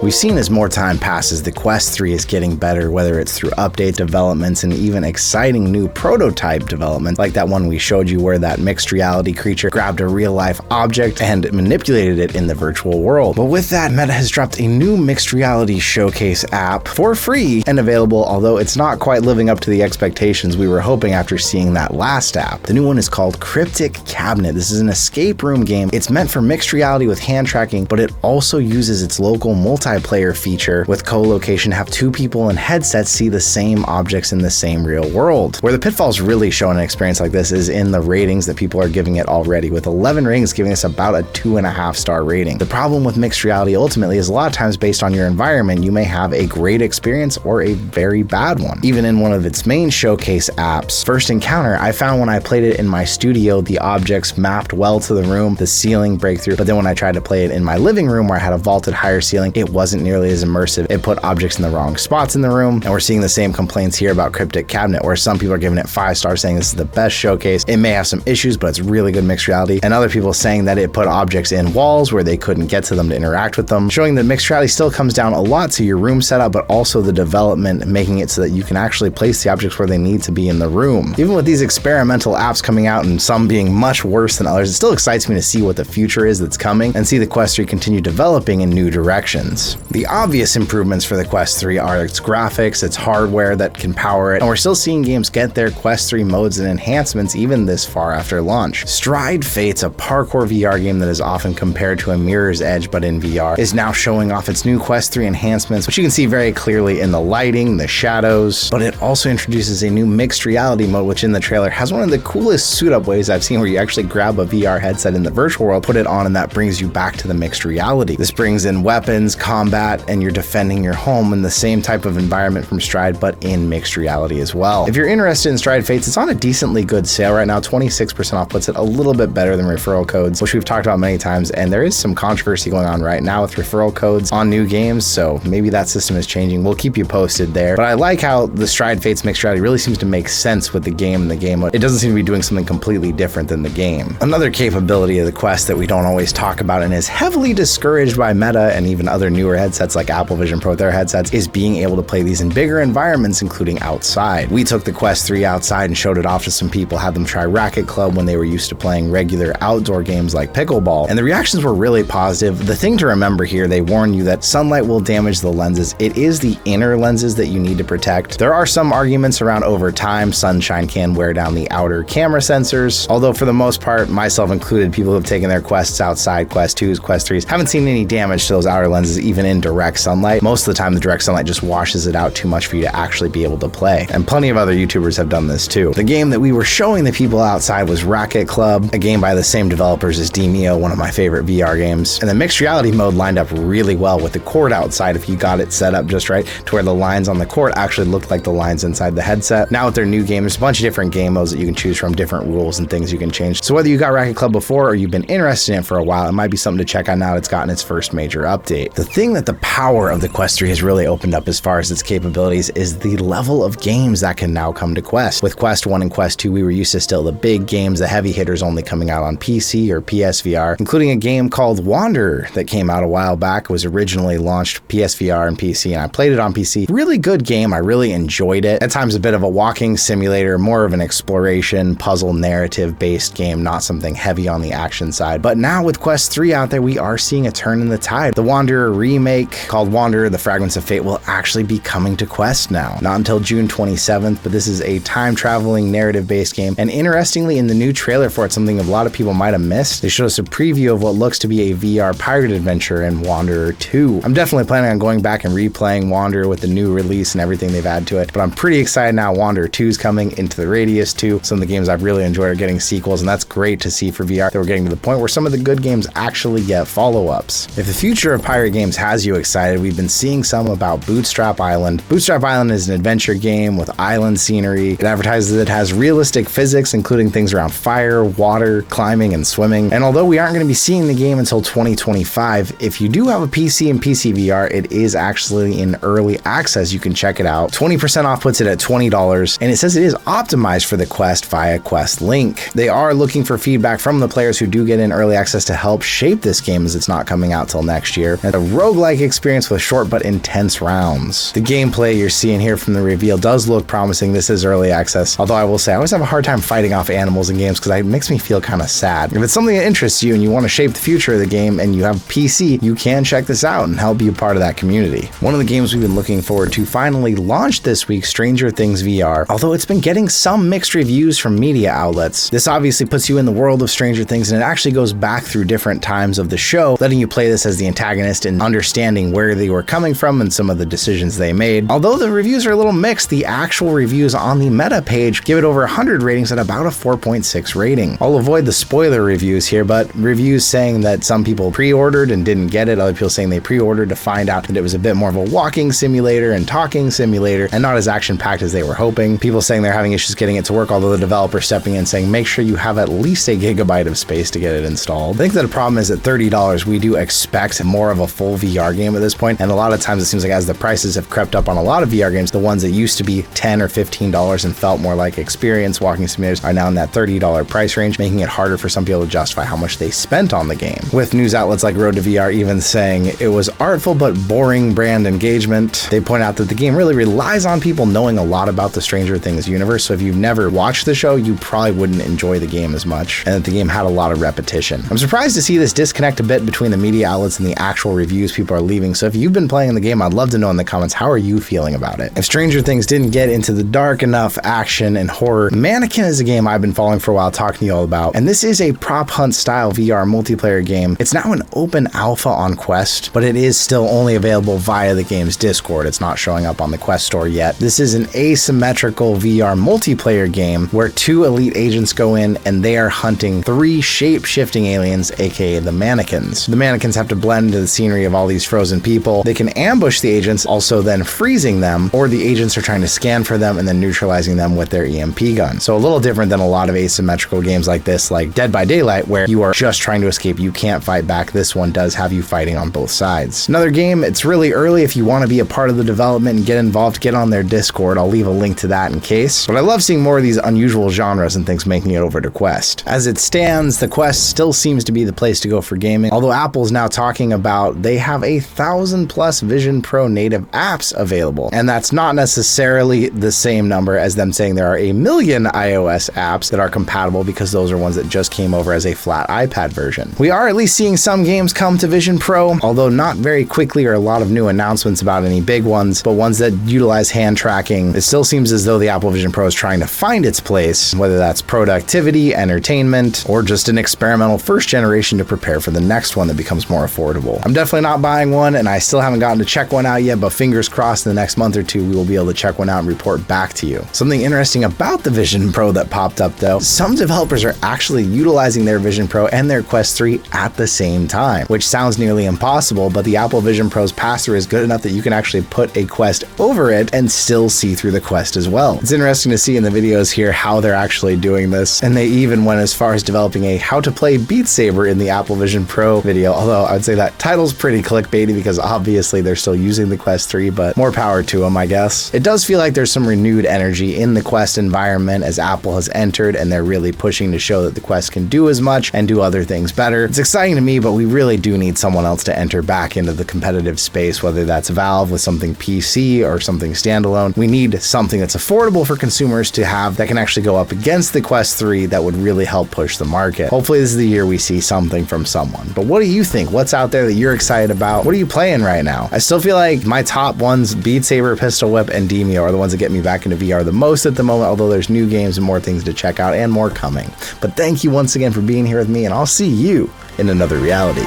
We've seen as more time passes, the Quest 3 is getting better, whether it's through update developments and even exciting new prototype development, like that one we showed you where that mixed reality creature grabbed a real-life object and manipulated it in the virtual world. But with that, Meta has dropped a new mixed reality showcase app for free and available, although it's not quite living up to the expectations we were hoping after seeing that last app. The new one is called Cryptic Cabinet. This is an escape room game. It's meant for mixed reality with hand tracking, but it also uses its local multiplayer feature with co-location, have two people in headsets see the same objects in the same real world. Where the pitfalls really show an experience like this is in the ratings that people are giving it already, with 11 ratings giving us about a 2.5 star rating. The problem with mixed reality ultimately is a lot of times based on your environment, you may have a great experience or a very bad one. Even in one of its main showcase apps, First Encounter, I found when I played it in my studio, the objects mapped well to the room, the ceiling breakthrough, but then when I tried to play it in my living room where I had a vaulted higher ceiling, it wasn't nearly as immersive. It put objects in the wrong spots in the room, and we're seeing the same complaints here about Cryptic Cabinet, where some people are giving it 5 stars saying this is the best showcase. It may have some issues, but it's really good mixed reality, and other people saying that it put objects in walls where they couldn't get to them to interact with them, showing that mixed reality still comes down a lot to your room setup, but also the development, making it so that you can actually place the objects where they need to be in the room. Even with these experimental apps coming out and some being much worse than others, it still excites me to see what the future is that's coming and see the Quest 3 continue developing in new directions. The obvious improvements for the Quest 3 are its graphics, its hardware that can power it, and we're still seeing games get their Quest 3 modes and enhancements even this far after launch. Stride Fate's a parkour VR game that is often compared to a Mirror's Edge but in VR, is now showing off its new Quest 3 enhancements, which you can see very clearly in the lighting, the shadows, but it also introduces a new mixed reality mode, which in the trailer has one of the coolest suit-up ways I've seen, where you actually grab a VR headset in the virtual world, put it on, and that brings you back to the mixed reality. This brings in weapons, combat, and you're defending your home in the same type of environment from Stride, but in mixed reality as well. If you're interested in Stride Fates, it's on a decently good sale right now. 26% off puts it a little bit better than referral codes, which we've talked about many times, and there is some controversy going on right now with referral codes on new games, so maybe that system is changing. We'll keep you posted there. But I like how the Stride Fates mixed reality really seems to make sense with the game and the game mode. It doesn't seem to be doing something completely different than the game. Another capability of the Quest that we don't always talk about and is heavily discouraged by Meta and even other newer headsets like Apple Vision Pro with their headsets is being able to play these in bigger environments, including outside. We took the Quest 3 outside and showed it off to some people, had them try Racket Club when they were used to playing regular outdoor games like pickleball, and the reactions were really positive. The thing to remember here, they warn you that sunlight will damage the lenses. It is the inner lenses that you need to protect. There are some arguments around over time, sunshine can wear down the outer camera sensors, although for the most part, myself included, people who have taken their Quests outside, Quest 2s, Quest 3s, haven't seen any damage to those outer lenses even in direct sunlight. Most of the time, the direct sunlight just washes it out too much for you to actually be able to play, and plenty of other YouTubers have done this too. The game that we were showing the people outside was Racket Club, a game by the same developers as Demio, one of my favorite VR games, and the mixed reality mode lined up really well with the court outside if you got it set up just right to where the lines on the court actually looked like the lines inside the headset. Now with their new game, there's a bunch of different game modes that you can choose from, different rules and things you can change. So whether you got Racket Club before or you've been interested in it for a while, it might be something to check out now it's gotten its first major update. The thing that the power of the Quest 3 has really opened up as far as its capabilities is the level of games that can now come to Quest. With Quest 1 and Quest 2, we were used to still the big games, the heavy hitters only coming out on PC or PSVR, including a game called Wanderer that came out a while back. It was originally launched PSVR and PC, and I played it on PC. Really good game. I really enjoyed it. At times a bit of a walking simulator, more of an exploration, puzzle, narrative-based game, not something heavy on the action side. But now with Quest 3 out there, we are seeing a turn in the tide. The Wanderer remake called Wanderer: The Fragments of Fate will actually be coming to Quest now. Not until June 27th, but this is a time-traveling narrative-based game. And interestingly, in the new trailer for it, something a lot of people might have missed, they showed us a preview of what looks to be a VR pirate adventure in Wanderer 2. I'm definitely planning on going back and replaying Wanderer with the new release and everything they've added to it, but I'm pretty excited now. Wanderer 2 is coming, Into the Radius 2. Some of the games I've really enjoyed are getting sequels, and that's great to see for VR that we're getting to the point where some of the good games actually get follow-ups. If the future of pirate games has you excited, we've been seeing some about Bootstrap Island. Bootstrap Island is an adventure game with island scenery. It advertises it has realistic physics, including things around fire, water, climbing, and swimming. And although we aren't going to be seeing the game until 2025, if you do have a PC and PCVR, it is actually in early access. You can check it out. 20% off puts it at $20, and it says it is optimized for the Quest via Quest Link. They are looking for feedback from the players who do get in early access to help shape this game, as it's not coming out till next year. And the roguelike experience with short but intense rounds. The gameplay you're seeing here from the reveal does look promising. This is early access, although I will say I always have a hard time fighting off animals in games because it makes me feel kind of sad. If it's something that interests you and you want to shape the future of the game and you have PC, you can check this out and help be a part of that community. One of the games we've been looking forward to finally launched this week, Stranger Things VR, although it's been getting some mixed reviews from media outlets. This obviously puts you in the world of Stranger Things, and it actually goes back through different times of the show, letting you play this as the antagonist and understanding where they were coming from and some of the decisions they made. Although the reviews are a little mixed, the actual reviews on the meta page give it over 100 ratings at about a 4.6 rating. I'll avoid the spoiler reviews here, but reviews saying that some people pre-ordered and didn't get it, other people saying they pre-ordered to find out that it was a bit more of a walking simulator and talking simulator and not as action-packed as they were hoping. People saying they're having issues getting it to work, although the developer stepping in saying make sure you have at least a gigabyte of space to get it installed. I think that the problem is at $30, we do expect more of a full VR game at this point, and a lot of times it seems like as the prices have crept up on a lot of VR games, the ones that used to be $10 or $15 and felt more like experience walking simulators are now in that $30 price range, making it harder for some people to justify how much they spent on the game. With news outlets like Road to VR even saying it was artful but boring brand engagement. They point out that the game really relies on people knowing a lot about the Stranger Things universe, so if you've never watched the show, you probably wouldn't enjoy the game as much, and that the game had a lot of repetition. I'm surprised to see this disconnect a bit between the media outlets and the actual reviews people are leaving, so if you've been playing the game, I'd love to know in the comments, how are you feeling about it? If Stranger Things didn't get into the dark enough action and horror, Mannequin is a game I've been following for a while, talking to you all about, and this is a prop hunt style VR multiplayer game. It's now an open alpha on Quest, but it is still only available via the game's Discord. It's not showing up on the Quest store yet. This is an asymmetrical VR multiplayer game where two elite agents go in and they are hunting three shape-shifting aliens, aka the mannequins. The mannequins have to blend into the scenery of all these frozen people. They can ambush the agents, also then freezing them, or the agents are trying to scan for them and then neutralizing them with their EMP gun. So a little different than a lot of asymmetrical games like this, like Dead by Daylight, where you are just trying to escape, you can't fight back. This one does have you fighting on both sides. Another game, it's really early. If you want to be a part of the development and get involved, get on their Discord. I'll leave a link to that in case. But I love seeing more of these unusual genres and things making it over to Quest. As it stands, the Quest still seems to be the place to go for gaming, although Apple's now talking about they have 1,000+ Vision Pro native apps available, and that's not necessarily the same number as them saying there are 1 million iOS apps that are compatible, because those are ones that just came over as a flat iPad version. We are at least seeing some games come to Vision Pro, although not very quickly or a lot of new announcements about any big ones, but ones that utilize hand tracking. It still seems as though the Apple Vision Pro is trying to find its place, whether that's productivity, entertainment, or just an experimental first generation to prepare for the next one that becomes more affordable. I'm definitely not buying one, and I still haven't gotten to check one out yet, but fingers crossed in the next month or two we will be able to check one out and report back to you. Something interesting about the Vision Pro that popped up though, some developers are actually utilizing their Vision Pro and their Quest 3 at the same time, which sounds nearly impossible, but the Apple Vision Pro's pass-through is good enough that you can actually put a Quest over it and still see through the Quest as well. It's interesting to see in the videos here how they're actually doing this, and they even went as far as developing a how to play Beat Saber in the Apple Vision Pro video, although I would say that title's pretty clickbaity because obviously they're still using the Quest 3, but more power to them, I guess. It does feel like there's some renewed energy in the Quest environment as Apple has entered, and they're really pushing to show that the Quest can do as much and do other things better. It's exciting to me, but we really do need someone else to enter back into the competitive space, whether that's Valve with something PC or something standalone. We need something that's affordable for consumers to have that can actually go up against the Quest 3 that would really help push the market. Hopefully this is the year we see something from someone. But what do you think? What's out there that you're excited about? What are you playing right now? I still feel like my top ones, Beat Saber, Pistol Whip, and Demio, are the ones that get me back into VR the most at the moment, although there's new games and more things to check out and more coming. But thank you once again for being here with me, and I'll see you in another reality.